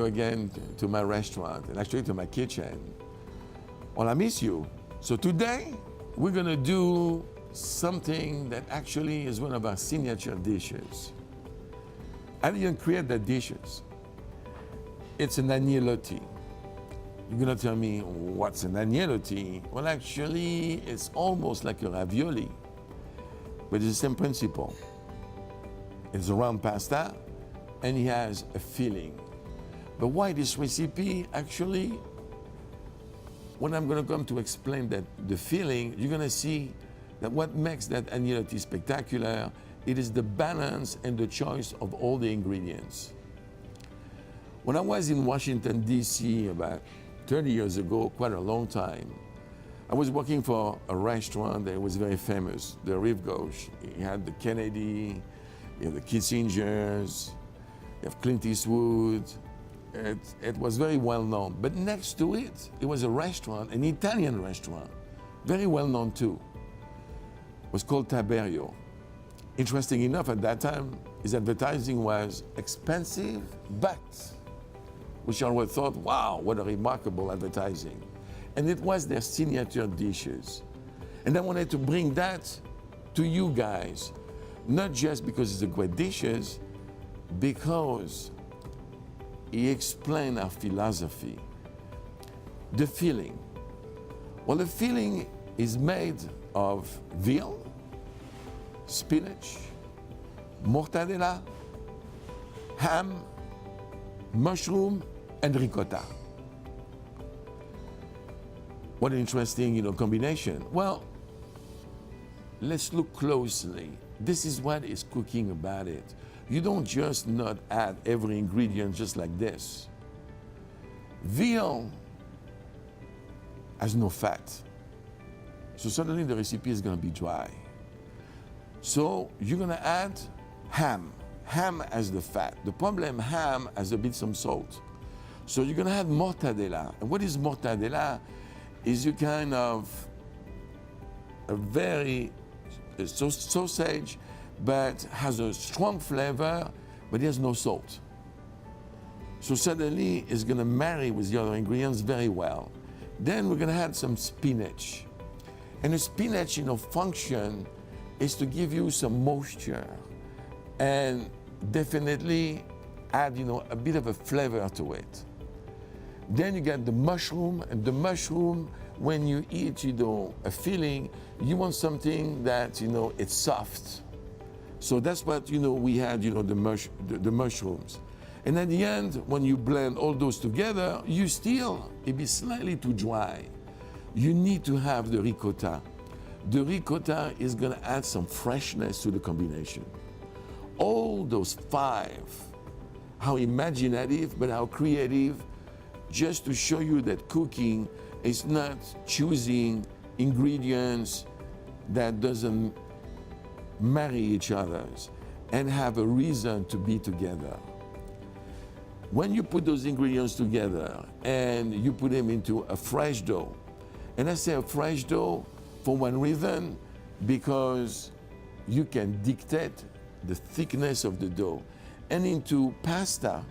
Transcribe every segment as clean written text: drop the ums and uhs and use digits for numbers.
again to my restaurant and actually to my kitchen. Well, I miss you. So today, we're gonna do something that actually is one of our signature dishes. I didn't create the dishes. It's an agnolotti. You're gonna tell me, what's an agnolotti? Well, actually, it's almost like a ravioli, but it's the same principle. It's a round pasta, and it has a filling. But why this recipe? Actually, when I'm gonna come to explain that the filling, you're gonna see that what makes that agnolotti spectacular, it is the balance and the choice of all the ingredients. When I was in Washington, D.C. about 30 years ago, quite a long time, I was working for a restaurant that was very famous, the Rive Gauche. You had the Kennedy, you have the Kissingers, you have Clint Eastwood. It was very well known. But next to it, it was a restaurant, an Italian restaurant, very well known too. It was called Taberio. Interesting enough, at that time, his advertising was expensive, but which I always thought, wow, what a remarkable advertising. And it was their signature dishes. And I wanted to bring that to you guys, not just because it's a great dishes, because he explained our philosophy. The filling. Well, the filling is made of veal, spinach, mortadella, ham, mushroom, and ricotta. What an interesting, combination. Well, let's look closely. This is what is cooking about it. You don't just not add every ingredient just like this. Veal has no fat. So suddenly the recipe is gonna be dry. So you're gonna add ham. Ham has the fat. The problem, ham has a bit some salt. So you're gonna add mortadella. And what is mortadella? Is you kind of a very sausage, but has a strong flavor, but it has no salt. So suddenly it's gonna marry with the other ingredients very well. Then we're gonna add some spinach. And the spinach, function is to give you some moisture and definitely add, a bit of a flavor to it. Then you get the mushroom, and the mushroom, when you eat, a filling, you want something that, it's soft. So that's what, we had, the mushrooms. And at the end, when you blend all those together, it be slightly too dry. You need to have the ricotta. The ricotta is gonna add some freshness to the combination. All those five, how imaginative, but how creative, just to show you that cooking is not choosing ingredients that doesn't marry each other and have a reason to be together. When you put those ingredients together and you put them into a fresh dough, and I say a fresh dough for one reason, because you can dictate the thickness of the dough. And into pasta,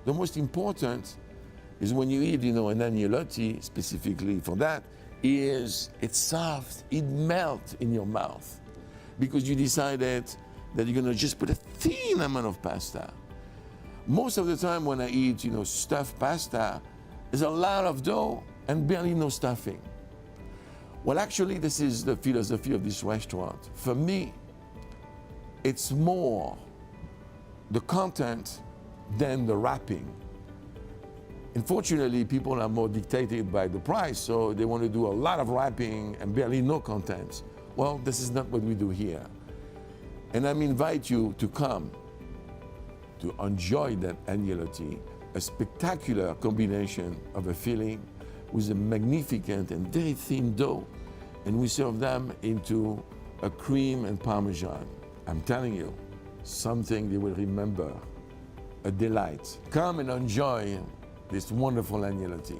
the most important is when you eat, an agnolotti, specifically for that, it's soft, it melts in your mouth. Because you decided that you're gonna just put a thin amount of pasta. Most of the time when I eat, stuffed pasta, there's a lot of dough and barely no stuffing. Well, actually, this is the philosophy of this restaurant. For me, it's more the content than the wrapping. Unfortunately, people are more dictated by the price, so they want to do a lot of wrapping and barely no content. Well, this is not what we do here. And I invite you to come to enjoy that agnolotti, a spectacular combination of a filling with a magnificent and very thin dough, and we serve them into a cream and Parmesan. I'm telling you, something they will remember, a delight. Come and enjoy this wonderful agnolotti.